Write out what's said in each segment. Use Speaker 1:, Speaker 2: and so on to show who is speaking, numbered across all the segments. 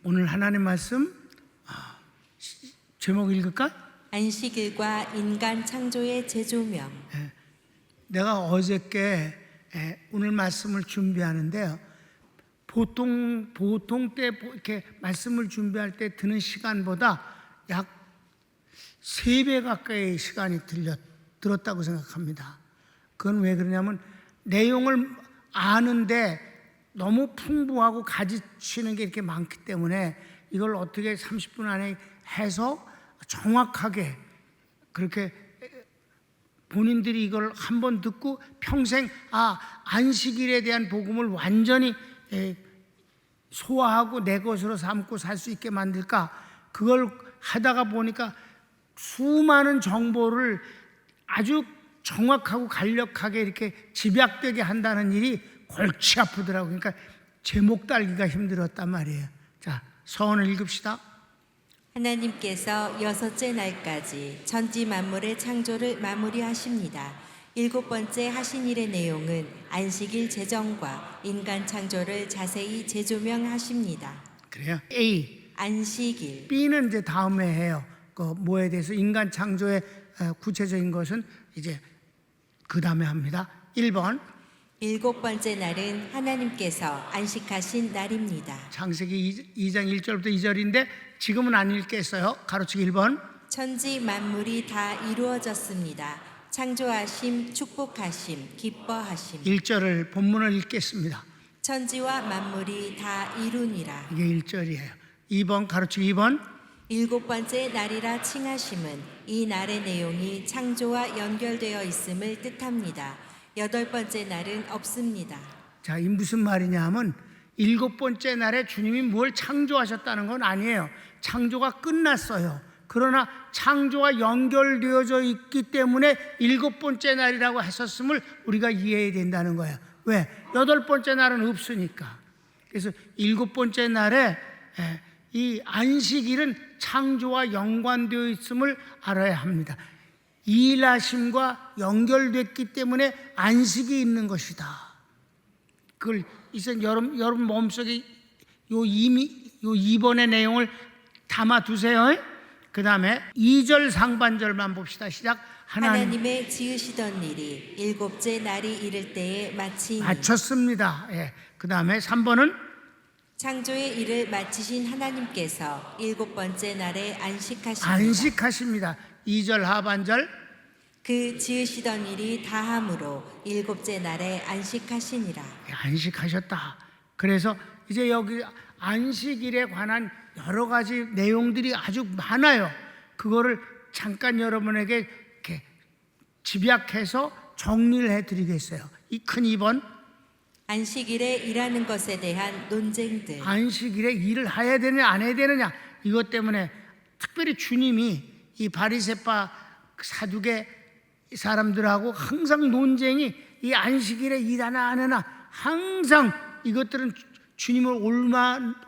Speaker 1: 오늘 하나님 말씀 제목 읽을까?
Speaker 2: 안식일과 인간 창조의 재조명.
Speaker 1: 내가 어저께 오늘 말씀을 준비하는데요. 보통 때 이렇게 말씀을 준비할 때 드는 시간보다 약 3배 가까이 시간이 들었다고 생각합니다. 그건 왜 그러냐면 내용을 아는데 너무 풍부하고 가지치는 게 이렇게 많기 때문에 이걸 어떻게 30분 안에 해서 정확하게 그렇게 본인들이 이걸 한번 듣고 평생 안식일에 대한 복음을 완전히 소화하고 내 것으로 삼고 살 수 있게 만들까, 그걸 하다가 보니까 수많은 정보를 아주 정확하고 간략하게 이렇게 집약되게 한다는 일이 골치 아프더라고요. 그러니까 제목 달기가 힘들었단 말이에요. 자, 서원을 읽읍시다.
Speaker 2: 하나님께서 6째 날까지 천지 만물의 창조를 마무리하십니다. 7번째 하신 일의 내용은 안식일 제정과 인간 창조를 자세히 재조명하십니다.
Speaker 1: 그래요. A.
Speaker 2: 안식일.
Speaker 1: B는 이제 다음에 해요. 그 뭐에 대해서 인간 창조의 구체적인 것은 이제 그 다음에 합니다. 1번.
Speaker 2: 7번째 날은 하나님께서 안식하신 날입니다.
Speaker 1: 창세기 2장 1절부터 2절인데 지금은 안 읽겠어요. 가로치기 1번.
Speaker 2: 천지 만물이 다 이루어졌습니다. 창조하심, 축복하심, 기뻐하심.
Speaker 1: 1절을 본문을 읽겠습니다.
Speaker 2: 천지와 만물이 다 이루니라.
Speaker 1: 이게 1절이에요. 2번 가로치기 2번.
Speaker 2: 7번째 날이라 칭하심은 이 날의 내용이 창조와 연결되어 있음을 뜻합니다. 8번째 날은 없습니다.
Speaker 1: 자, 이 무슨 말이냐 하면 7번째 날에 주님이 뭘 창조하셨다는 건 아니에요. 창조가 끝났어요. 그러나 창조와 연결되어져 있기 때문에 7번째 날이라고 하셨음을 우리가 이해해야 된다는 거예요. 왜? 8번째 날은 없으니까. 그래서 7번째 날에 이 안식일은 창조와 연관되어 있음을 알아야 합니다. 일하심과 연결됐기 때문에 안식이 있는 것이다. 그걸 이제 여러분 마음속에 요 2번의 내용을 담아 두세요. 그 다음에 2절 상반절만 봅시다. 시작.
Speaker 2: 하나님의 지으시던 일이 7째 날이 이를 때에
Speaker 1: 마쳤습니다. 그 다음에 3번은
Speaker 2: 창조의 일을 마치신 하나님께서 7번째 날에 안식하십니다.
Speaker 1: 안식하십니다. 2절 하반절.
Speaker 2: 그 지으시던 일이 다함으로 7째 날에 안식하시니라.
Speaker 1: 안식하셨다. 그래서 이제 여기 안식일에 관한 여러 가지 내용들이 아주 많아요. 그거를 잠깐 여러분에게 이렇게 집약해서 정리를 해드리겠어요. 이 큰 2번.
Speaker 2: 안식일에 일하는 것에 대한 논쟁들.
Speaker 1: 안식일에 일을 해야 되느냐 안 해야 되느냐, 이것 때문에 특별히 주님이 이 바리새파 사두개 사람들하고 항상 논쟁이, 이 안식일에 일하나 안 하나, 항상 이것들은 주님을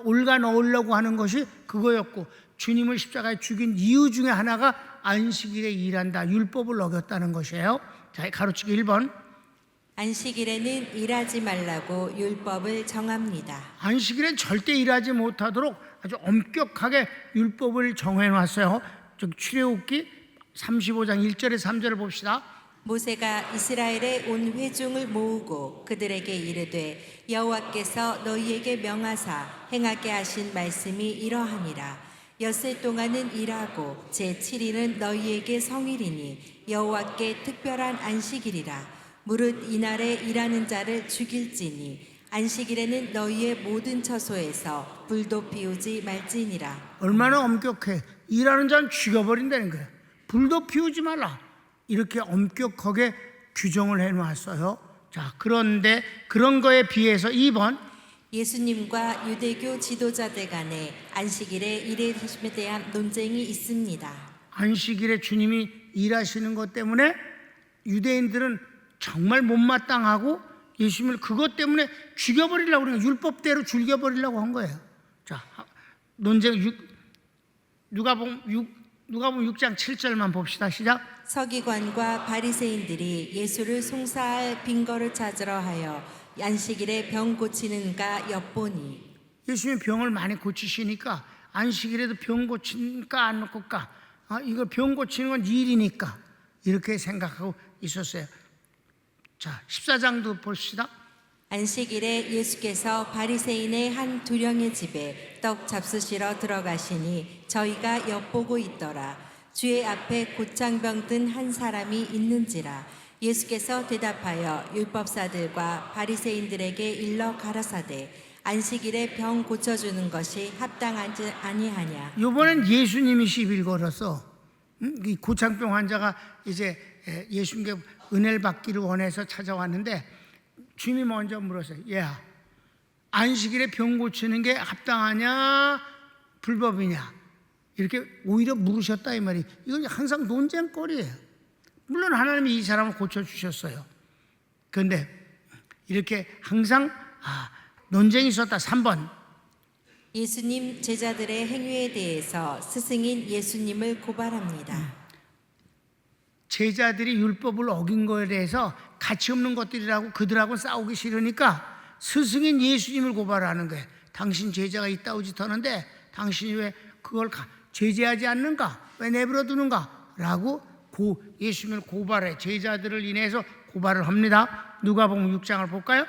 Speaker 1: 올가 넣으려고 하는 것이 그거였고, 주님을 십자가에 죽인 이유 중에 하나가 안식일에 일한다, 율법을 어겼다는 것이에요. 자, 가로치기 1번.
Speaker 2: 안식일에는 일하지 말라고 율법을 정합니다.
Speaker 1: 안식일엔 절대 일하지 못하도록 아주 엄격하게 율법을 정해놨어요. 출애굽기 35장 1절에 3절을 봅시다.
Speaker 2: 모세가 이스라엘의 온 회중을 모으고 그들에게 이르되 여호와께서 너희에게 명하사 행하게 하신 말씀이 이러하니라. 엿새 동안은 일하고 제7일은 너희에게 성일이니 여호와께 특별한 안식일이라. 무릇 이날에 일하는 자를 죽일지니 안식일에는 너희의 모든 처소에서 불도 피우지 말지니라.
Speaker 1: 얼마나 엄격해. 일하는 자는 죽여버린다는 거예요. 불도 피우지 말라, 이렇게 엄격하게 규정을 해놨어요. 자, 그런데 그런 거에 비해서 2번.
Speaker 2: 예수님과 유대교 지도자들 간에 안식일에 일하심에 대한 논쟁이 있습니다.
Speaker 1: 안식일에 주님이 일하시는 것 때문에 유대인들은 정말 못마땅하고 예수님을 그것 때문에 죽여버리려고 그래요. 율법대로 죽여버리려고 한 거예요. 자, 논쟁 누가복음 6장 7절만 봅시다. 시작.
Speaker 2: 서기관과 바리새인들이 예수를 송사할 빈거를 찾으러 하여 안식일에 병 고치는가 엿보니.
Speaker 1: 예수님이 병을 많이 고치시니까 안식일에도 병 고칠까 안 고칠까? 이거 병 고치는 건 일이니까 이렇게 생각하고 있었어요. 자, 14장도 봅시다.
Speaker 2: 안식일에 예수께서 바리새인의 한 두령의 집에 떡 잡수시러 들어가시니 저희가 엿보고 있더라. 주의 앞에 곧장병 든 한 사람이 있는지라. 예수께서 대답하여 율법사들과 바리새인들에게 일러 가라사대 안식일에 병 고쳐주는 것이 합당하지 아니하냐.
Speaker 1: 이번엔 예수님이 시비를 걸어서 이 고창병 환자가 이제 예수님께 은혜를 받기를 원해서 찾아왔는데 주님이 먼저 물었어요. 얘야, 안식일에 병 고치는 게 합당하냐 불법이냐 이렇게 오히려 물으셨다 이 말이. 이건 항상 논쟁거리예요. 물론 하나님이 이 사람을 고쳐주셨어요. 그런데 이렇게 항상 논쟁이 있었다. 3번.
Speaker 2: 예수님 제자들의 행위에 대해서 스승인 예수님을 고발합니다.
Speaker 1: 제자들이 율법을 어긴 거에 대해서 가치 없는 것들이라고 그들하고 싸우기 싫으니까 스승인 예수님을 고발하는 거예요. 당신 제자가 있다고 짓하는데 당신이 왜 그걸 제재하지 않는가? 왜 내버려 두는가? 라고 예수님을 고발해. 제자들을 인해서 고발을 합니다. 누가복음 6장을 볼까요?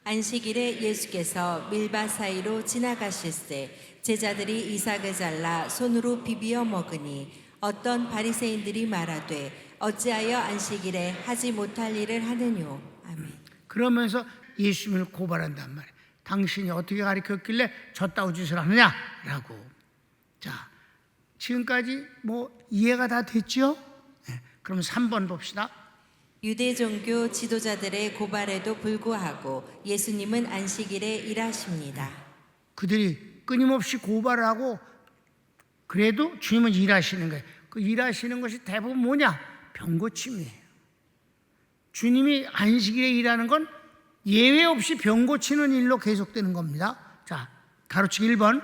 Speaker 2: 안식일에 예수께서 밀밭 사이로 지나가실새 제자들이 이삭을 잘라 손으로 비비어 먹으니 어떤 바리새인들이 말하되 어찌하여 안식일에 하지 못할 일을 하느뇨. 아멘.
Speaker 1: 그러면서 예수님을 고발한단 말이에요. 당신이 어떻게 가르쳤길래 저따위 짓을 하느냐라고. 자, 지금까지 이해가 다 됐죠? 네, 그럼 3번 봅시다.
Speaker 2: 유대 종교 지도자들의 고발에도 불구하고 예수님은 안식일에 일하십니다.
Speaker 1: 그들이 끊임없이 고발을 하고 그래도 주님은 일하시는 거예요. 그 일하시는 것이 대부분 뭐냐? 병 고침이에요. 주님이 안식일에 일하는 건 예외 없이 병 고치는 일로 계속되는 겁니다. 자, 가로치기 1번.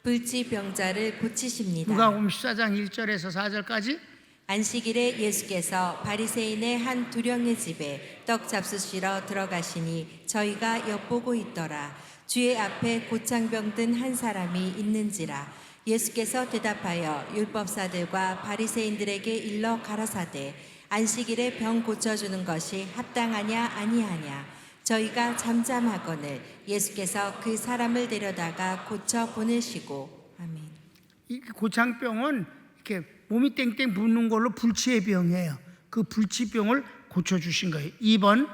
Speaker 2: 불치병자를 고치십니다.
Speaker 1: 누가복음 14장 1절에서 4절까지.
Speaker 2: 안식일에 예수께서 바리새인의 한 두령의 집에 떡 잡수시러 들어가시니 저희가 엿보고 있더라. 주의 앞에 곧장병 든 한 사람이 있는지라. 예수께서 대답하여 율법사들과 바리새인들에게 일러 가라사대 안식일에 병 고쳐주는 것이 합당하냐 아니하냐. 저희가 잠잠하거늘 예수께서 그 사람을 데려다가 고쳐 보내시고. 아멘.
Speaker 1: 이 고창병은 이렇게 몸이 땡땡 붓는 걸로 불치의 병이에요. 그 불치병을 고쳐주신 거예요. 2번.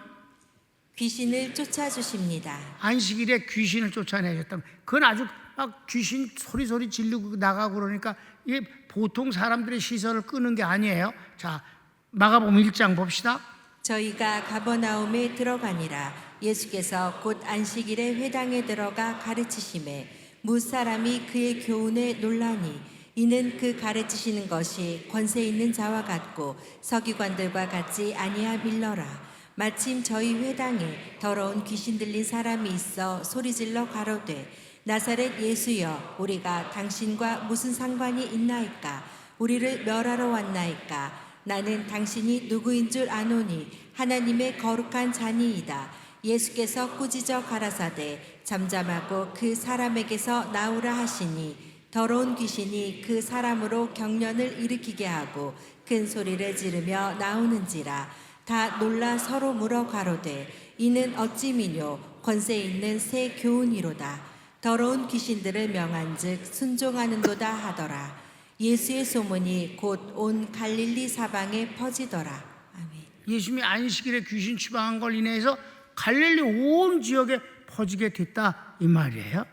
Speaker 2: 귀신을 쫓아주십니다.
Speaker 1: 안식일에 귀신을 쫓아내셨다면 그건 아주 막 귀신 소리 지르고 나가고 그러니까 이게 보통 사람들의 시선을 끄는 게 아니에요. 자, 마가복음 1장 봅시다.
Speaker 2: 저희가 가버나움에 들어가니라. 예수께서 곧 안식일에 회당에 들어가 가르치심에 무사람이 그의 교훈에 놀라니 이는 그 가르치시는 것이 권세 있는 자와 같고 서기관들과 같지 아니함일러라. 마침 저희 회당에 더러운 귀신 들린 사람이 있어 소리질러 가로되 나사렛 예수여 우리가 당신과 무슨 상관이 있나이까. 우리를 멸하러 왔나이까. 나는 당신이 누구인 줄 아노니 하나님의 거룩한 자니이다. 예수께서 꾸짖어 가라사대 잠잠하고 그 사람에게서 나오라 하시니 더러운 귀신이 그 사람으로 경련을 일으키게 하고 큰 소리를 지르며 나오는지라. 다 놀라 서로 물어 가로되 이는 어찌 미뇨 권세 있는 새 교훈이로다. 더러운 귀신들을 명한즉 순종하는도다 하더라. 예수의 소문이 곧 온 갈릴리 사방에 퍼지더라. 아멘.
Speaker 1: 예수님이 안식일에 귀신 추방한 걸 인해서 갈릴리 온 지역에 퍼지게 됐다 이 말이에요.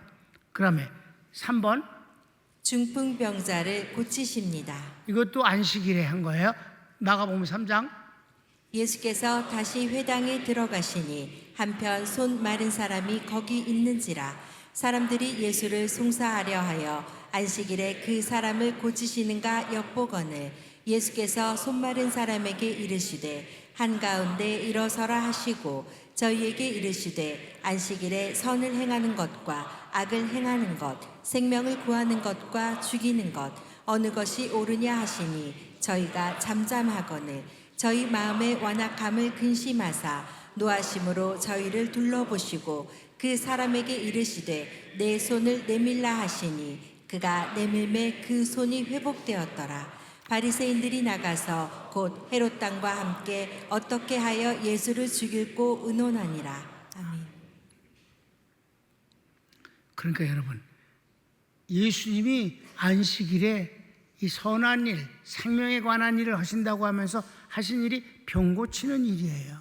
Speaker 1: 그다음에 3번.
Speaker 2: 중풍병자를 고치십니다.
Speaker 1: 이것도 안식일에 한 거예요. 마가복음 3장.
Speaker 2: 예수께서 다시 회당에 들어가시니 한편 손 마른 사람이 거기 있는지라. 사람들이 예수를 송사하려 하여 안식일에 그 사람을 고치시는가 엿보거늘 예수께서 손 마른 사람에게 이르시되 한가운데 일어서라 하시고 저희에게 이르시되 안식일에 선을 행하는 것과 악을 행하는 것 생명을 구하는 것과 죽이는 것 어느 것이 옳으냐 하시니 저희가 잠잠하거늘 저희 마음의 완악함을 근심하사 노하심으로 저희를 둘러보시고 그 사람에게 이르시되 내 손을 내밀라 하시니 그가 내밀매 그 손이 회복되었더라. 바리새인들이 나가서 곧 헤롯 당과 함께 어떻게 하여 예수를 죽일고 의논하니라. 아멘.
Speaker 1: 그러니까 여러분, 예수님이 안식일에 이 선한 일, 생명에 관한 일을 하신다고 하면서 하신 일이 병 고치는 일이에요.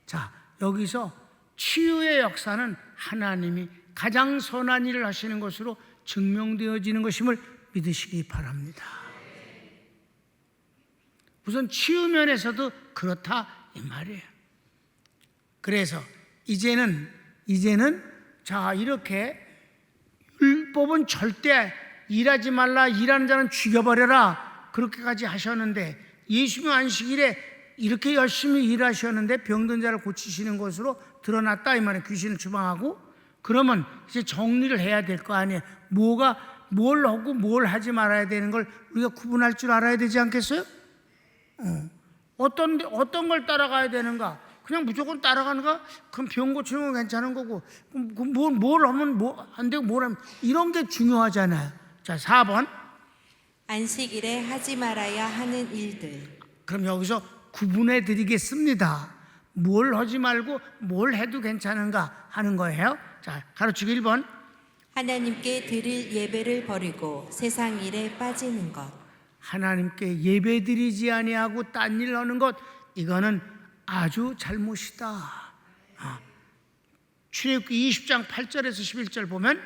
Speaker 1: 자, 여기서 치유의 역사는 하나님이 가장 선한 일을 하시는 것으로 증명되어지는 것임을 믿으시기 바랍니다. 우선 치유 면에서도 그렇다 이 말이에요. 그래서 이제는 자, 이렇게 율법은 절대 일하지 말라, 일하는 자는 죽여버려라, 그렇게까지 하셨는데 예수님 안식일에 이렇게 열심히 일하셨는데 병든 자를 고치시는 것으로 드러났다 이 말이에요. 귀신을 추방하고. 그러면 이제 정리를 해야 될 거 아니에요. 뭘 하고 뭘 하지 말아야 되는 걸 우리가 구분할 줄 알아야 되지 않겠어요? 어떤 걸 따라가야 되는가? 그냥 무조건 따라가는가? 그럼 병 고치는 건 괜찮은 거고, 뭘 하면 안 되고 뭘 하면, 이런 게 중요하잖아요. 자, 4번.
Speaker 2: 안식일에 하지 말아야 하는 일들.
Speaker 1: 그럼 여기서 구분해 드리겠습니다. 뭘 하지 말고 뭘 해도 괜찮은가 하는 거예요. 자, 가르치기 1번.
Speaker 2: 하나님께 드릴 예배를 버리고 세상 일에 빠지는 것.
Speaker 1: 하나님께 예배 드리지 아니하고 딴 일 하는 것, 이거는 아주 잘못이다. 출애굽기 20장 8절에서 11절 보면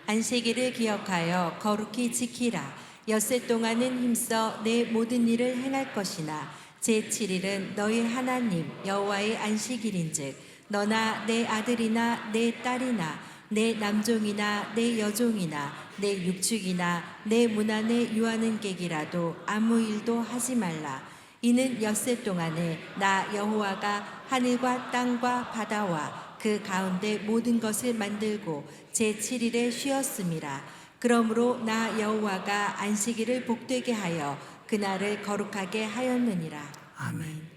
Speaker 2: 안식일을 기억하여 거룩히 지키라. 엿새 동안은 힘써 내 모든 일을 행할 것이나 제7일은 너희 하나님 여호와의 안식일인즉 너나 내 아들이나 내 딸이나 내 남종이나 내 여종이나 내 육축이나 내 문 안에 유하는 객이라도 아무 일도 하지 말라. 이는 엿새 동안에 나 여호와가 하늘과 땅과 바다와 그 가운데 모든 것을 만들고 제7일에 쉬었음이라. 그러므로 나 여호와가 안식일을 복되게 하여 그날을 거룩하게 하였느니라.
Speaker 1: 아멘.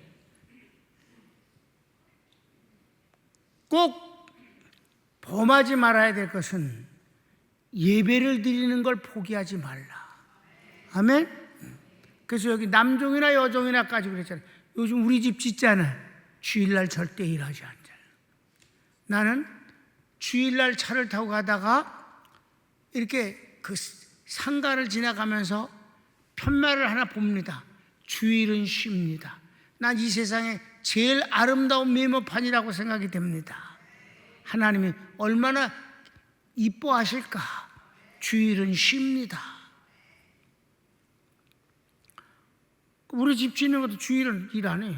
Speaker 1: 꼭 범하지 말아야 될 것은 예배를 드리는 걸 포기하지 말라. 아멘. 그래서 여기 남종이나 여종이나까지 그랬잖아요. 요즘 우리 집 짓잖아. 주일날 절대 일하지 않잖아. 나는 주일날 차를 타고 가다가 이렇게 그 상가를 지나가면서 편말을 하나 봅니다. 주일은 쉽니다. 난 이 세상에 제일 아름다운 메모판이라고 생각이 됩니다. 하나님이 얼마나 이뻐하실까. 주일은 쉽니다. 우리 집 짓는 것도 주일은 일 안 해.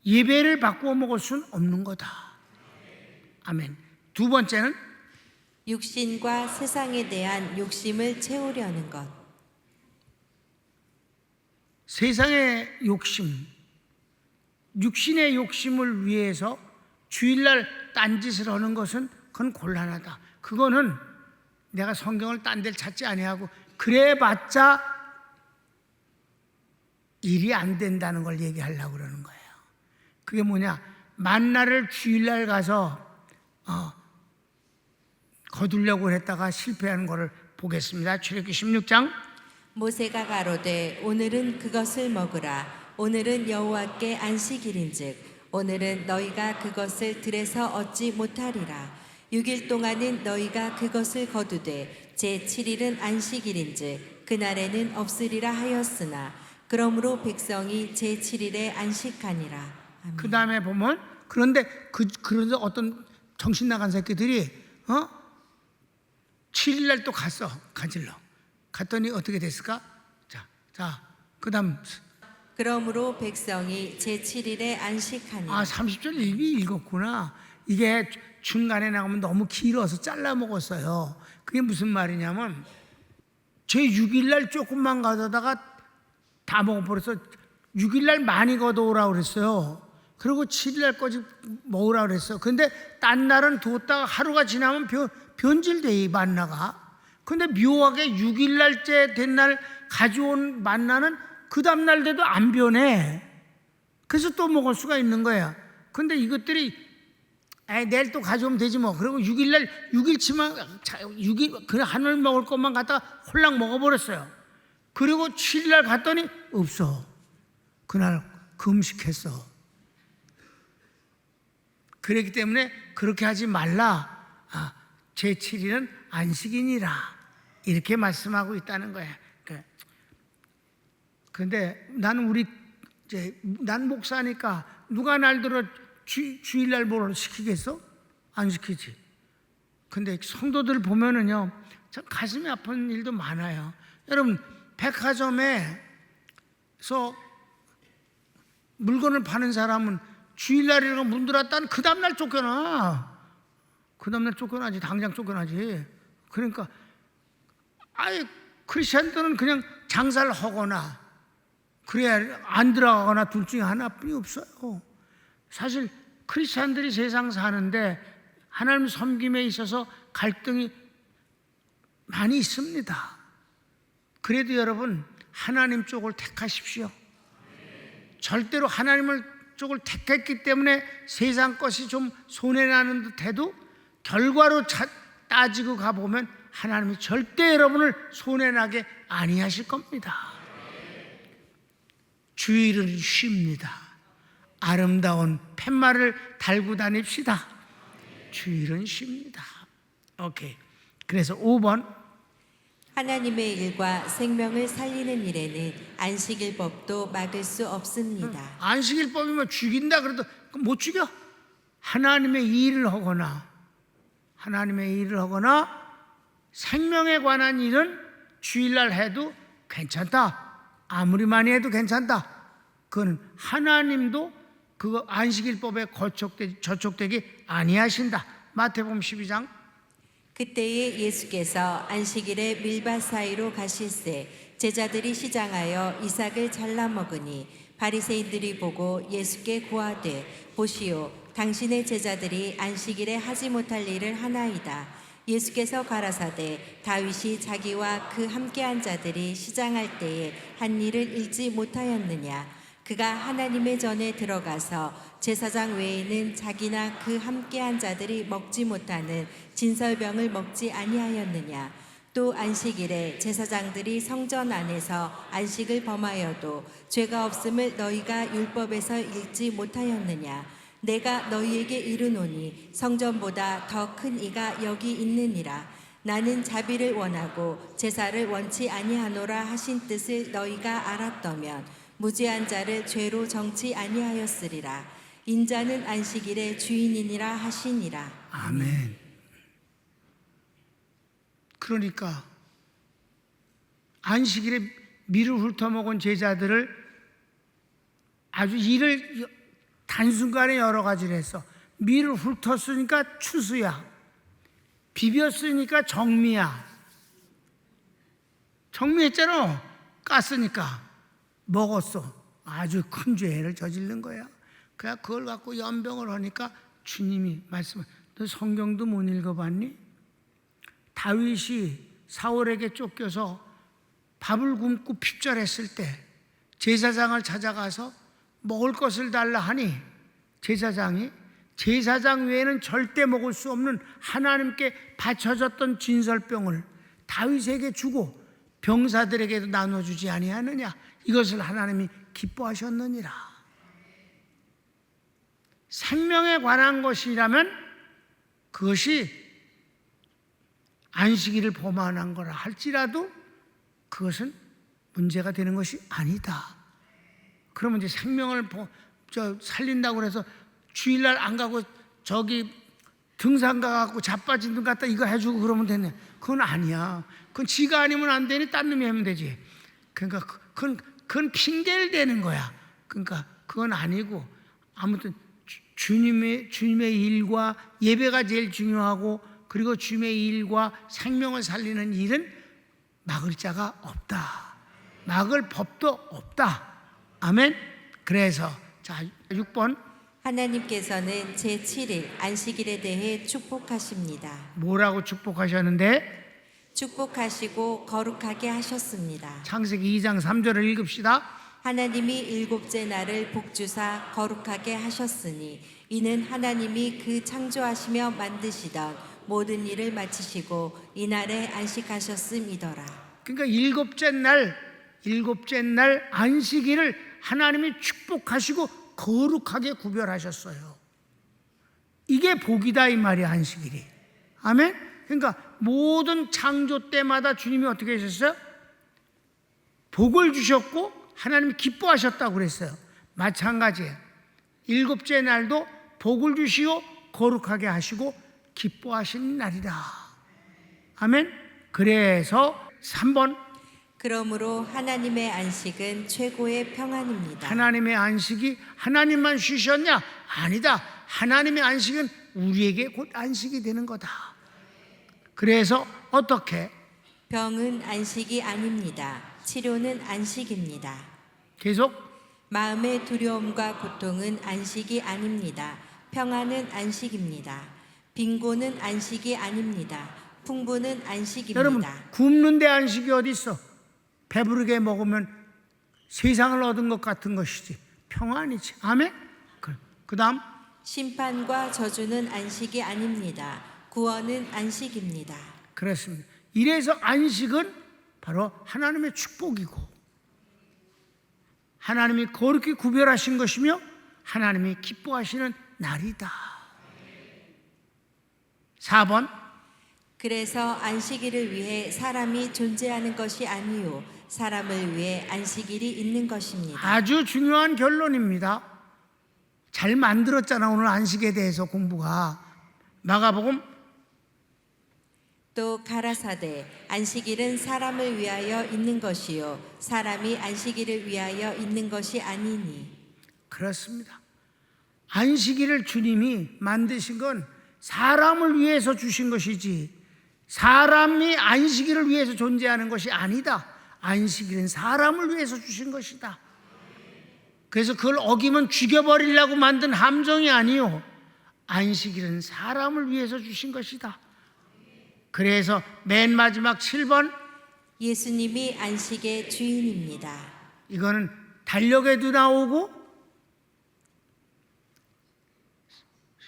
Speaker 1: 예배를 바꾸어 먹을 수는 없는 거다. 아멘. 두 번째는
Speaker 2: 육신과 세상에 대한 욕심을 채우려는 것.
Speaker 1: 세상의 욕심, 육신의 욕심을 위해서 주일날 딴짓을 하는 것은 그건 곤란하다. 그거는 내가 성경을 딴 데를 찾지 아니하고 그래봤자 일이 안 된다는 걸 얘기하려고 그러는 거예요. 그게 뭐냐? 만나를 주일날 가서 거두려고 했다가 실패하는 것을 보겠습니다. 출애굽기 16장.
Speaker 2: 모세가 가로되 오늘은 그것을 먹으라. 오늘은 여호와께 안식일인즉 오늘은 너희가 그것을 들에서 얻지 못하리라. 6일 동안은 너희가 그것을 거두되 제7일은 안식일인즉 그날에는 없으리라 하였으나 그러므로 백성이 제7일에 안식하니라. 아멘.
Speaker 1: 그 다음에 보면 그런데 그런데 어떤 정신 나간 새끼들이 7일날 또 가질러 갔더니 어떻게 됐을까? 자, 그 다음.
Speaker 2: 그러므로 백성이 제7일에 안식하니라.
Speaker 1: 30절 이미 읽었구나. 이게 중간에 나오면 너무 길어서 잘라 먹었어요. 그게 무슨 말이냐면 제 6일날 조금만 가져다가 다 먹어버려서 6일날 많이 걷어오라고 그랬어요. 그리고 7일날 거지 먹으라고 그랬어요. 근데 딴 날은 뒀다가 하루가 지나면 변질돼, 이 만나가. 근데 묘하게 6일날째 된 날 가져온 만나는 그 다음날 돼도 안 변해. 그래서 또 먹을 수가 있는 거야. 근데 이것들이 내일 또 가져오면 되지 뭐. 그리고 6일날 6일치만 6일 그 하늘 먹을 것만 갖다 홀랑 먹어버렸어요. 그리고 7일날 갔더니 없어. 그날 금식했어. 그렇기 때문에 그렇게 하지 말라. 제7일은 안식이니라 이렇게 말씀하고 있다는 거예요. 그런데 나는 난 목사니까 누가 날 들어 주일날 뭘 시키겠어? 안 시키지. 근데 성도들 보면은요, 참 가슴이 아픈 일도 많아요. 여러분, 백화점에서 물건을 파는 사람은 주일날이라고 문 닫았다는 그 다음날 쫓겨나. 그 다음날 쫓겨나지. 당장 쫓겨나지. 그러니까 아예 크리스천들은 그냥 장사를 하거나 그래야 안 들어가거나 둘 중에 하나뿐이 없어요. 사실 크리스천들이 세상 사는데 하나님 섬김에 있어서 갈등이 많이 있습니다. 그래도 여러분, 하나님 쪽을 택하십시오. 절대로 하나님을 쪽을 택했기 때문에 세상 것이 좀 손해나는 듯해도 결과로 따지고 가보면 하나님이 절대 여러분을 손해나게 아니하실 겁니다. 주일은 쉽니다. 아름다운 팻말을 달고 다닙시다. 주일은 쉽니다. 오케이. 그래서 5번,
Speaker 2: 하나님의 일과 생명을 살리는 일에는 안식일법도 막을 수 없습니다.
Speaker 1: 안식일법이면 죽인다 그래도 못 죽여. 하나님의 일을 하거나 생명에 관한 일은 주일날 해도 괜찮다. 아무리 많이 해도 괜찮다. 그건 하나님도 그거 안식일법에 저촉되기 아니하신다. 마태복음 12장.
Speaker 2: 그때에 예수께서 안식일에 밀밭 사이로 가실새 제자들이 시장하여 이삭을 잘라 먹으니 바리새인들이 보고 예수께 고하되 보시오, 당신의 제자들이 안식일에 하지 못할 일을 하나이다. 예수께서 가라사대 다윗이 자기와 그 함께한 자들이 시장할 때에 한 일을 읽지 못하였느냐. 그가 하나님의 전에 들어가서 제사장 외에는 자기나 그 함께한 자들이 먹지 못하는 진설병을 먹지 아니하였느냐. 또 안식일에 제사장들이 성전 안에서 안식을 범하여도 죄가 없음을 너희가 율법에서 읽지 못하였느냐. 내가 너희에게 이르노니 성전보다 더 큰 이가 여기 있느니라. 나는 자비를 원하고 제사를 원치 아니하노라 하신 뜻을 너희가 알았더면 무죄한 자를 죄로 정치 아니하였으리라. 인자는 안식일의 주인이니라 하시니라.
Speaker 1: 아멘. 그러니까 안식일에 밀을 훑어먹은 제자들을 아주 일을 단순간에 여러 가지를 했어. 밀을 훑었으니까 추수야, 비볐으니까 정미야. 정미했잖아. 깠으니까 먹었어. 아주 큰 죄를 저지른 거야. 그냥 그걸 갖고 연병을 하니까 주님이 말씀을, 너 성경도 못 읽어봤니? 다윗이 사울에게 쫓겨서 밥을 굶고 핍절했을 때 제사장을 찾아가서 먹을 것을 달라 하니 제사장이 제사장 외에는 절대 먹을 수 없는 하나님께 바쳐졌던 진설병을 다윗에게 주고 병사들에게도 나눠주지 아니하느냐. 이것을 하나님이 기뻐하셨느니라. 생명에 관한 것이라면 그것이 안식일을 범한한 거라 할지라도 그것은 문제가 되는 것이 아니다. 그러면 이제 생명을 살린다고 해서 주일날 안 가고 저기 등산 가갖고 자빠진 등 갖다 이거 해주고 그러면 되네. 그건 아니야. 그건 지가 아니면 안 되니 딴 놈이 하면 되지. 그러니까 그건 핑계를 대는 거야. 그러니까 그건 아니고 아무튼 주님의 일과 예배가 제일 중요하고 그리고 주님의 일과 생명을 살리는 일은 막을 자가 없다. 막을 법도 없다. 아멘. 그래서 자 6번,
Speaker 2: 하나님께서는 제7일 안식일에 대해 축복하십니다.
Speaker 1: 뭐라고 축복하셨는데?
Speaker 2: 축복하시고 거룩하게 하셨습니다.
Speaker 1: 창세기 2장 3절을 읽읍시다.
Speaker 2: 하나님이 일곱째 날을 복주사 거룩하게 하셨으니 이는 하나님이 그 창조하시며 만드시던 모든 일을 마치시고 이날에 안식하셨음이더라.
Speaker 1: 그러니까 일곱째 날 안식일을 하나님이 축복하시고 거룩하게 구별하셨어요. 이게 복이다 이 말이야, 안식일이. 아멘. 그러니까 모든 창조 때마다 주님이 어떻게 하셨어요? 복을 주셨고 하나님이 기뻐하셨다고 그랬어요. 마찬가지예요. 일곱째 날도 복을 주시고 거룩하게 하시고 기뻐하신 날이다. 아멘. 그래서 3번,
Speaker 2: 그러므로 하나님의 안식은 최고의 평안입니다.
Speaker 1: 하나님의 안식이 하나님만 쉬셨냐? 아니다. 하나님의 안식은 우리에게 곧 안식이 되는 거다. 그래서 어떻게?
Speaker 2: 병은 안식이 아닙니다. 치료는 안식입니다.
Speaker 1: 계속.
Speaker 2: 마음의 두려움과 고통은 안식이 아닙니다. 평안은 안식입니다. 빈곤은 안식이 아닙니다. 풍부는 안식입니다.
Speaker 1: 여러분, 굶는데 안식이 어디 있어? 배부르게 먹으면 세상을 얻은 것 같은 것이지. 평안이지. 아멘. 그 다음.
Speaker 2: 심판과 저주는 안식이 아닙니다. 구원은 안식입니다.
Speaker 1: 그렇습니다. 이래서 안식은 바로 하나님의 축복이고 하나님이 거룩히 구별하신 것이며 하나님이 기뻐하시는 날이다. 4번.
Speaker 2: 그래서 안식일을 위해 사람이 존재하는 것이 아니요 사람을 위해 안식일이 있는 것입니다.
Speaker 1: 아주 중요한 결론입니다. 잘 만들었잖아, 오늘 안식에 대해서 공부가. 마가복음
Speaker 2: 또 가라사대 안식일은 사람을 위하여 있는 것이요 사람이 안식일을 위하여 있는 것이 아니니.
Speaker 1: 그렇습니다. 안식일을 주님이 만드신 건 사람을 위해서 주신 것이지 사람이 안식일을 위해서 존재하는 것이 아니다. 안식일은 사람을 위해서 주신 것이다. 그래서 그걸 어기면 죽여버리려고 만든 함정이 아니요 안식일은 사람을 위해서 주신 것이다. 그래서 맨 마지막 7번,
Speaker 2: 예수님이 안식의 주인입니다.
Speaker 1: 이거는 달력에도 나오고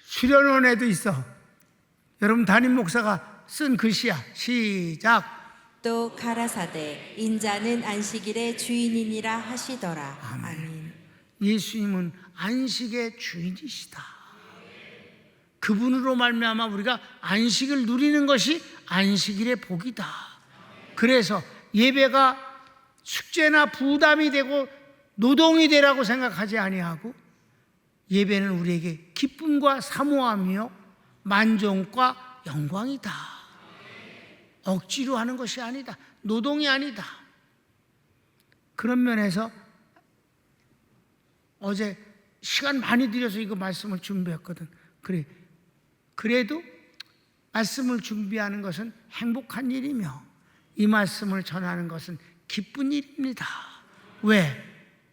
Speaker 1: 수련원에도 있어. 여러분 담임 목사가 쓴 글씨야. 시작.
Speaker 2: 또 가라사대 인자는 안식일의 주인이니라 하시더라. 아멘.
Speaker 1: 예수님은 안식의 주인이시다. 그분으로 말미암아 우리가 안식을 누리는 것이 안식일의 복이다. 그래서 예배가 숙제나 부담이 되고 노동이 되라고 생각하지 아니하고 예배는 우리에게 기쁨과 사모함이요 만족과 영광이다. 억지로 하는 것이 아니다. 노동이 아니다. 그런 면에서 어제 시간 많이 들여서 이거 말씀을 준비했거든. 그래도 말씀을 준비하는 것은 행복한 일이며 이 말씀을 전하는 것은 기쁜 일입니다. 왜?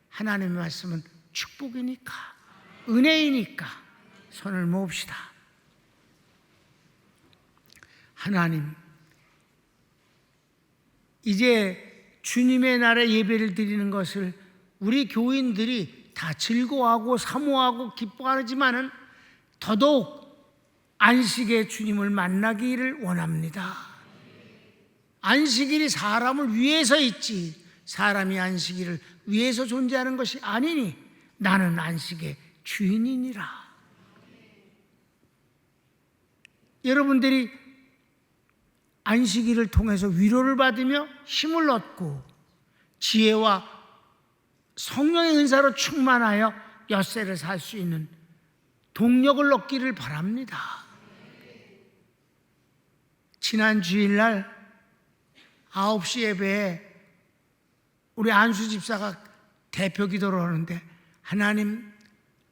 Speaker 1: 하나님의 말씀은 축복이니까, 은혜이니까. 손을 모읍시다. 하나님, 이제 주님의 날에 예배를 드리는 것을 우리 교인들이 다 즐거워하고 사모하고 기뻐하지만은 더더욱 안식의 주님을 만나기를 원합니다. 안식일이 사람을 위해서 있지 사람이 안식일을 위해서 존재하는 것이 아니니 나는 안식의 주인이니라. 여러분들이 안식일을 통해서 위로를 받으며 힘을 얻고 지혜와 성령의 은사로 충만하여 엿새를 살 수 있는 동력을 얻기를 바랍니다. 지난 주일날 9시 예배에 우리 안수 집사가 대표 기도를 하는데 하나님,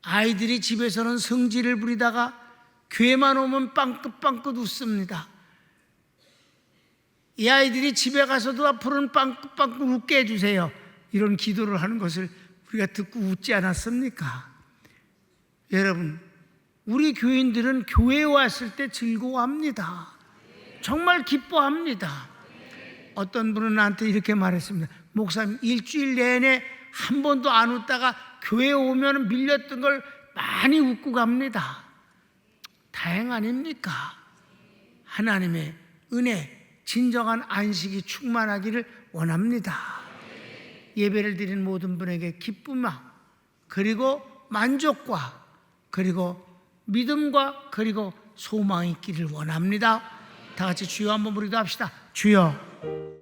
Speaker 1: 아이들이 집에서는 성질을 부리다가 교회만 오면 빵긋빵긋 웃습니다. 이 아이들이 집에 가서도 앞으로는 빵긋빵긋 웃게 해주세요. 이런 기도를 하는 것을 우리가 듣고 웃지 않았습니까? 여러분, 우리 교인들은 교회에 왔을 때 즐거워합니다. 정말 기뻐합니다. 어떤 분은 나한테 이렇게 말했습니다. 목사님, 일주일 내내 한 번도 안 웃다가 교회에 오면 밀렸던 걸 많이 웃고 갑니다. 다행 아닙니까? 하나님의 은혜, 진정한 안식이 충만하기를 원합니다. 예배를 드린 모든 분에게 기쁨과 그리고 만족과 그리고 믿음과 그리고 소망이 있기를 원합니다. 다 같이 주여 한번 부르기도 합시다. 주여